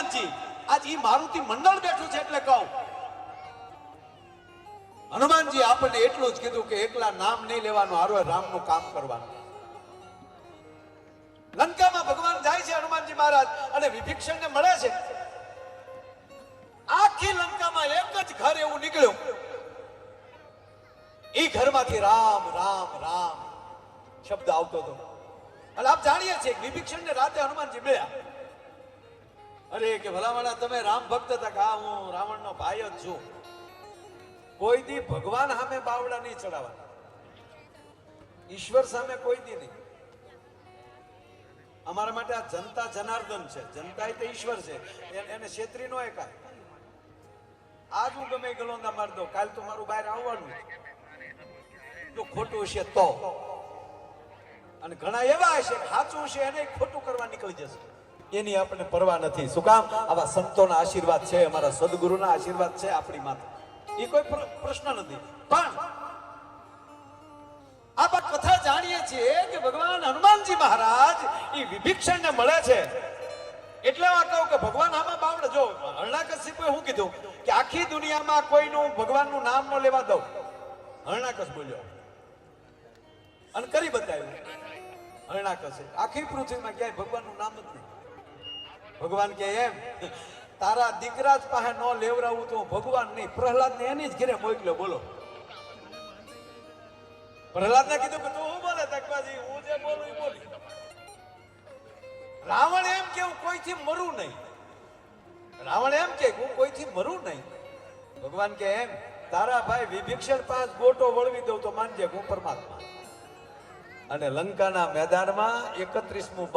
હનુમાનજી આજ ઈ મારુતિ મંડળ બેઠું છે એટલે કહું, હનુમાનજી આપણને એટલું જ કીધું કે એકલા નામ નહીં લેવાનું, હારો રામનું કામ કરવાનું. લંકામાં ભગવાન જાય છે હનુમાનજી મહારાજ અને વિભીષણને મળે છે. આખી લંકામાં એક જ ઘર એવું નીકળ્યું, એ ઘરમાંથી રામ રામ રામ શબ્દ આવતો હતો. અને આપ જાણીએ છીએ વિભીષણને રાતે હનુમાનજી મળ્યા. અરે કે ભલામણા તમે રામ ભક્ત હતા? કે હા, હું રાવણનો ભાઈ જ છું. કોઈ દી ભગવાન સામે બાવડા નહીં ચડાવવાના, ઈશ્વર સામે કોઈ દી નહીં. અમારા માટે આ જનતા જનાર્દન છે, જનતા એ તો ઈશ્વર છે, એને છેતરી નો એકાય. આજ હું ગમે ગલોંદા મારી દઉં, કાલ તો મારું બહાર આવવાનું, જો ખોટું હશે તો. અને ઘણા એવા હશે સાચું હશે એને ખોટું કરવા નીકળી જશે, એની આપણને પરવા નથી. શું કામ? આવા સંતોના આશીર્વાદ છે, અમારા સદગુરુના આશીર્વાદ છે આપણી માથે, એ કોઈ પ્રશ્ન નથી. પણ આપણે કથા જાણીએ છીએ કે ભગવાન હનુમાનજી મહારાજ એ વિભીષણને મળે છે. એટલે હું કહું કે ભગવાન આમાં બાવડે. જો હરણાકશિપુએ શું કીધું કે આખી દુનિયામાં કોઈનું ભગવાનનું નામ ન લેવા દઉં, હરણાકશ બોલ્યો અને કરી બતાવ્યું. હરણાકશે આખી પૃથ્વીમાં ક્યાંય ભગવાનનું નામ જ નહીં. ભગવાન કે એમ તારા દીકરા જ પાસે ન લેવરાવું તો ભગવાન નહીં, પ્રહલાદને એની જ ઘરે મોકલ્યો. બોલો, પ્રહલાદને કીધું કે તું શું બોલે તકવાજી? હું જે બોલું એ બોલી. રાવણ એમ કે હું કોઈથી મરું નહીં, રાવણ એમ કે હું કોઈથી મરું નહીં. ભગવાન કે એમ તારા ભાઈ વિભીષણ પાસે ગોટો વળવી દઉં તો માનજે હું પરમાત્મા. અને લંકાના મેદાનમાં 31મું